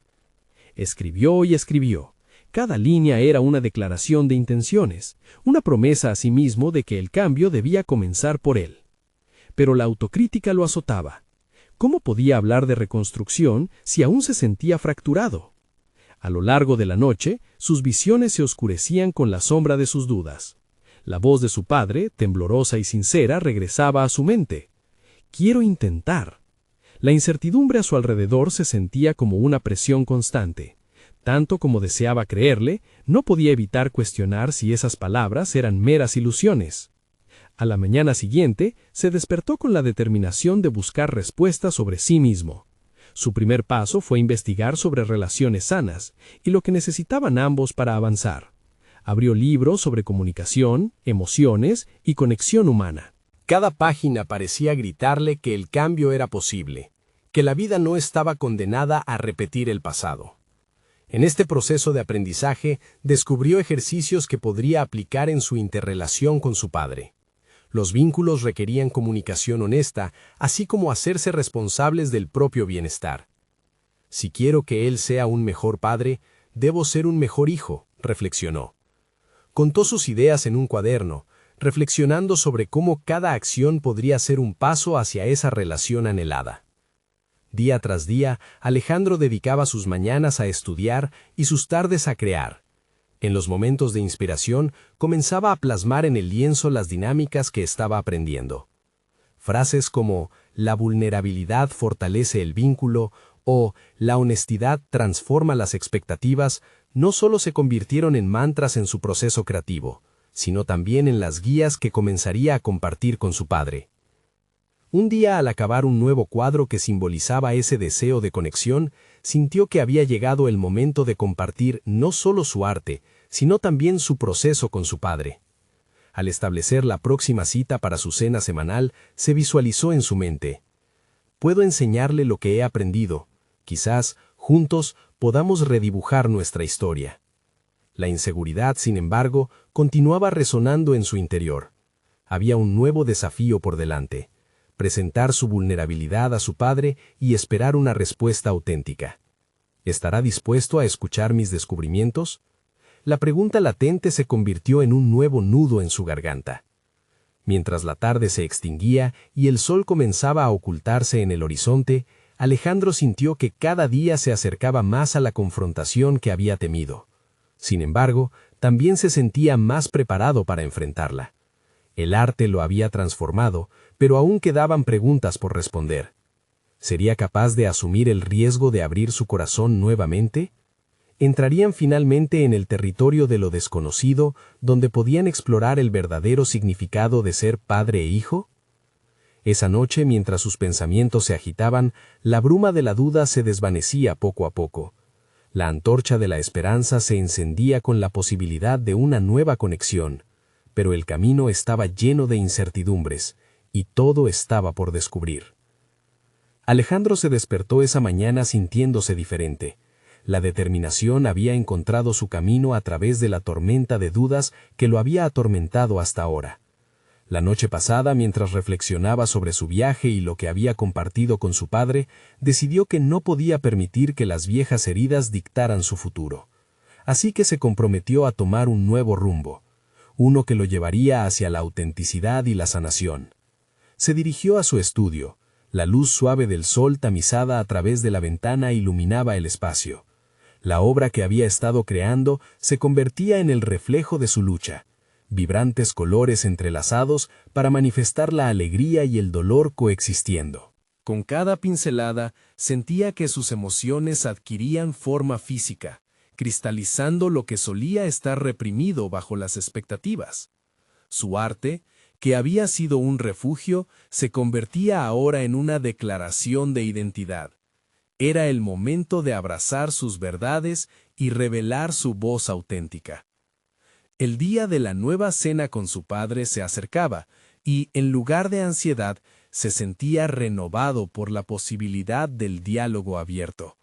Escribió y escribió. Cada línea era una declaración de intenciones, una promesa a sí mismo de que el cambio debía comenzar por él. Pero la autocrítica lo azotaba. ¿Cómo podía hablar de reconstrucción si aún se sentía fracturado? A lo largo de la noche, sus visiones se oscurecían con la sombra de sus dudas. La voz de su padre, temblorosa y sincera, regresaba a su mente. «Quiero intentar». La incertidumbre a su alrededor se sentía como una presión constante. Tanto como deseaba creerle, no podía evitar cuestionar si esas palabras eran meras ilusiones. A la mañana siguiente, se despertó con la determinación de buscar respuestas sobre sí mismo. Su primer paso fue investigar sobre relaciones sanas y lo que necesitaban ambos para avanzar. Abrió libros sobre comunicación, emociones y conexión humana. Cada página parecía gritarle que el cambio era posible, que la vida no estaba condenada a repetir el pasado. En este proceso de aprendizaje, descubrió ejercicios que podría aplicar en su interrelación con su padre. Los vínculos requerían comunicación honesta, así como hacerse responsables del propio bienestar. Si quiero que él sea un mejor padre, debo ser un mejor hijo, reflexionó. Contó sus ideas en un cuaderno, reflexionando sobre cómo cada acción podría ser un paso hacia esa relación anhelada. Día tras día, Alejandro dedicaba sus mañanas a estudiar y sus tardes a crear. En los momentos de inspiración, comenzaba a plasmar en el lienzo las dinámicas que estaba aprendiendo. Frases como «la vulnerabilidad fortalece el vínculo» o «la honestidad transforma las expectativas» no solo se convirtieron en mantras en su proceso creativo, sino también en las guías que comenzaría a compartir con su padre. Un día, al acabar un nuevo cuadro que simbolizaba ese deseo de conexión, sintió que había llegado el momento de compartir no solo su arte, sino también su proceso con su padre. Al establecer la próxima cita para su cena semanal, se visualizó en su mente: «Puedo enseñarle lo que he aprendido. Quizás, juntos, podamos redibujar nuestra historia». La inseguridad, sin embargo, continuaba resonando en su interior. Había un nuevo desafío por delante: presentar su vulnerabilidad a su padre y esperar una respuesta auténtica. ¿Estará dispuesto a escuchar mis descubrimientos? La pregunta latente se convirtió en un nuevo nudo en su garganta. Mientras la tarde se extinguía y el sol comenzaba a ocultarse en el horizonte, Alejandro sintió que cada día se acercaba más a la confrontación que había temido. Sin embargo, también se sentía más preparado para enfrentarla. El arte lo había transformado, pero aún quedaban preguntas por responder. ¿Sería capaz de asumir el riesgo de abrir su corazón nuevamente? ¿Entrarían finalmente en el territorio de lo desconocido, donde podían explorar el verdadero significado de ser padre e hijo? Esa noche, mientras sus pensamientos se agitaban, la bruma de la duda se desvanecía poco a poco. La antorcha de la esperanza se encendía con la posibilidad de una nueva conexión, pero el camino estaba lleno de incertidumbres, y todo estaba por descubrir. Alejandro se despertó esa mañana sintiéndose diferente. La determinación había encontrado su camino a través de la tormenta de dudas que lo había atormentado hasta ahora. La noche pasada, mientras reflexionaba sobre su viaje y lo que había compartido con su padre, decidió que no podía permitir que las viejas heridas dictaran su futuro. Así que se comprometió a tomar un nuevo rumbo, uno que lo llevaría hacia la autenticidad y la sanación. Se dirigió a su estudio. La luz suave del sol tamizada a través de la ventana iluminaba el espacio. La obra que había estado creando se convertía en el reflejo de su lucha. Vibrantes colores entrelazados para manifestar la alegría y el dolor coexistiendo. Con cada pincelada sentía que sus emociones adquirían forma física, cristalizando lo que solía estar reprimido bajo las expectativas. Su arte, que había sido un refugio, se convertía ahora en una declaración de identidad. Era el momento de abrazar sus verdades y revelar su voz auténtica. El día de la nueva cena con su padre se acercaba y, en lugar de ansiedad, se sentía renovado por la posibilidad del diálogo abierto.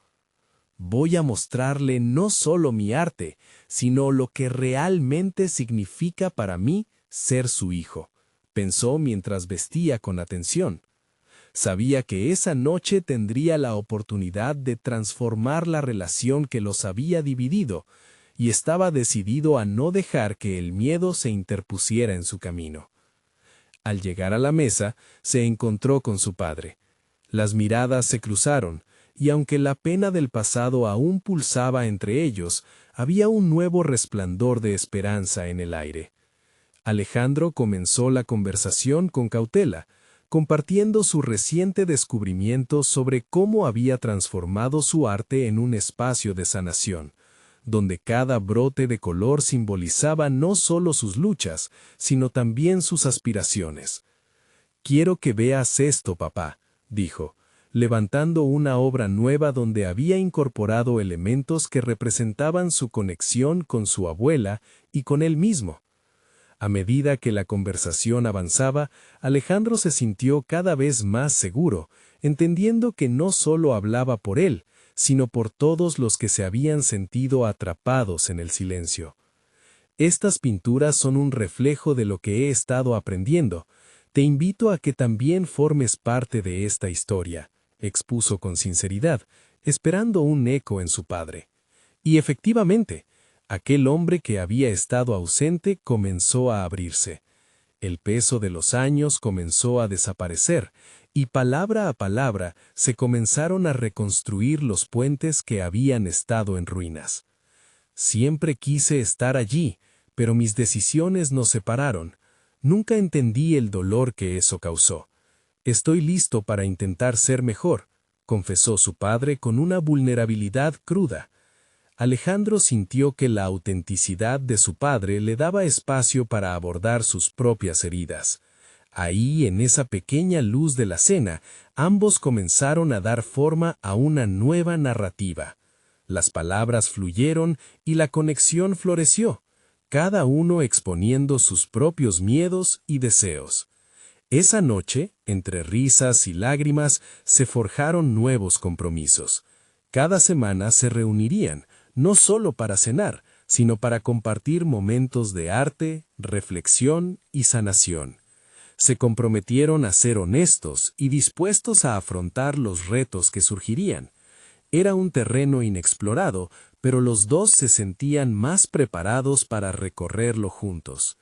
Voy a mostrarle no solo mi arte, sino lo que realmente significa para mí ser su hijo, pensó mientras vestía con atención. Sabía que esa noche tendría la oportunidad de transformar la relación que los había dividido, y estaba decidido a no dejar que el miedo se interpusiera en su camino. Al llegar a la mesa, se encontró con su padre. Las miradas se cruzaron, y aunque la pena del pasado aún pulsaba entre ellos, había un nuevo resplandor de esperanza en el aire. Alejandro comenzó la conversación con cautela, compartiendo su reciente descubrimiento sobre cómo había transformado su arte en un espacio de sanación, donde cada brote de color simbolizaba no solo sus luchas, sino también sus aspiraciones. «Quiero que veas esto, papá», dijo, levantando una obra nueva donde había incorporado elementos que representaban su conexión con su abuela y con él mismo. A medida que la conversación avanzaba, Alejandro se sintió cada vez más seguro, entendiendo que no solo hablaba por él, sino por todos los que se habían sentido atrapados en el silencio. «Estas pinturas son un reflejo de lo que he estado aprendiendo. Te invito a que también formes parte de esta historia», expuso con sinceridad, esperando un eco en su padre. Y efectivamente, aquel hombre que había estado ausente comenzó a abrirse. El peso de los años comenzó a desaparecer, y palabra a palabra se comenzaron a reconstruir los puentes que habían estado en ruinas. «Siempre quise estar allí, pero mis decisiones nos separaron. Nunca entendí el dolor que eso causó. Estoy listo para intentar ser mejor», confesó su padre con una vulnerabilidad cruda. Alejandro sintió que la autenticidad de su padre le daba espacio para abordar sus propias heridas. Ahí, en esa pequeña luz de la cena, ambos comenzaron a dar forma a una nueva narrativa. Las palabras fluyeron y la conexión floreció, cada uno exponiendo sus propios miedos y deseos. Esa noche, entre risas y lágrimas, se forjaron nuevos compromisos. Cada semana se reunirían, no solo para cenar, sino para compartir momentos de arte, reflexión y sanación. Se comprometieron a ser honestos y dispuestos a afrontar los retos que surgirían. Era un terreno inexplorado, pero los dos se sentían más preparados para recorrerlo juntos.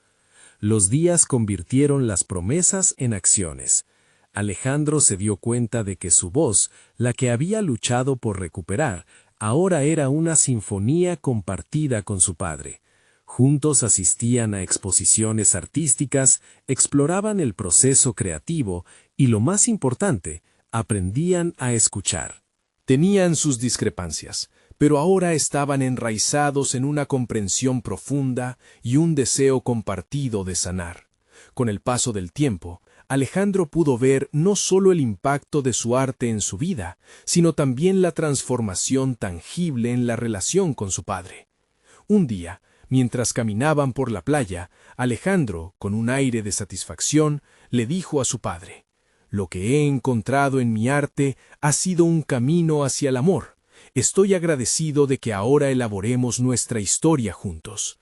Los días convirtieron las promesas en acciones. Alejandro se dio cuenta de que su voz, la que había luchado por recuperar, ahora era una sinfonía compartida con su padre. Juntos asistían a exposiciones artísticas, exploraban el proceso creativo y, lo más importante, aprendían a escuchar. Tenían sus discrepancias, pero ahora estaban enraizados en una comprensión profunda y un deseo compartido de sanar. Con el paso del tiempo, Alejandro pudo ver no solo el impacto de su arte en su vida, sino también la transformación tangible en la relación con su padre. Un día, mientras caminaban por la playa, Alejandro, con un aire de satisfacción, le dijo a su padre: «Lo que he encontrado en mi arte ha sido un camino hacia el amor. Estoy agradecido de que ahora elaboremos nuestra historia juntos».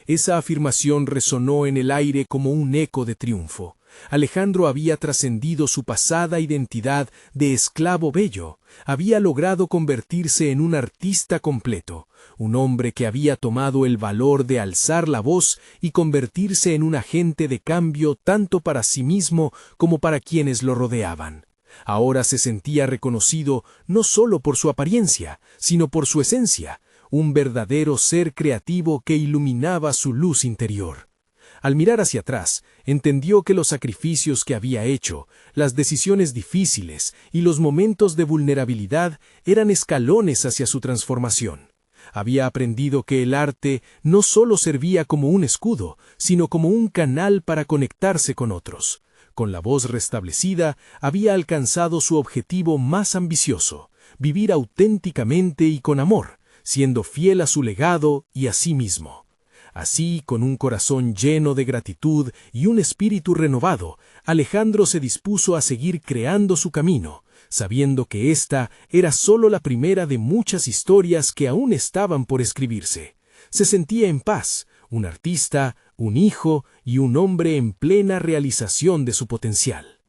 Esa afirmación resonó en el aire como un eco de triunfo. Alejandro había trascendido su pasada identidad de esclavo bello, había logrado convertirse en un artista completo, un hombre que había tomado el valor de alzar la voz y convertirse en un agente de cambio tanto para sí mismo como para quienes lo rodeaban. Ahora se sentía reconocido no solo por su apariencia, sino por su esencia, un verdadero ser creativo que iluminaba su luz interior. Al mirar hacia atrás, entendió que los sacrificios que había hecho, las decisiones difíciles y los momentos de vulnerabilidad eran escalones hacia su transformación. Había aprendido que el arte no solo servía como un escudo, sino como un canal para conectarse con otros. Con la voz restablecida, había alcanzado su objetivo más ambicioso: vivir auténticamente y con amor, siendo fiel a su legado y a sí mismo. Así, con un corazón lleno de gratitud y un espíritu renovado, Alejandro se dispuso a seguir creando su camino, sabiendo que esta era solo la primera de muchas historias que aún estaban por escribirse. Se sentía en paz, un artista, un hijo y un hombre en plena realización de su potencial.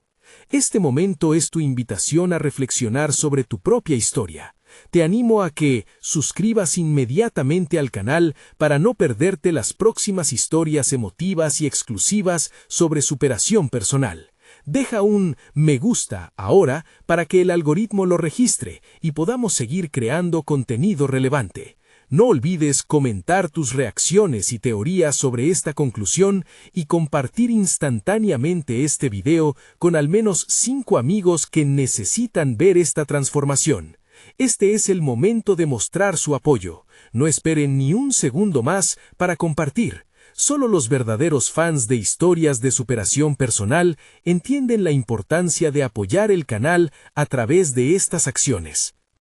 Este momento es tu invitación a reflexionar sobre tu propia historia. Te animo a que suscribas inmediatamente al canal para no perderte las próximas historias emotivas y exclusivas sobre superación personal. Deja un me gusta ahora para que el algoritmo lo registre y podamos seguir creando contenido relevante. No olvides comentar tus reacciones y teorías sobre esta conclusión y compartir instantáneamente este video con al menos 5 amigos que necesitan ver esta transformación. Este es el momento de mostrar su apoyo. No esperen ni un segundo más para compartir. Solo los verdaderos fans de historias de superación personal entienden la importancia de apoyar el canal a través de estas acciones.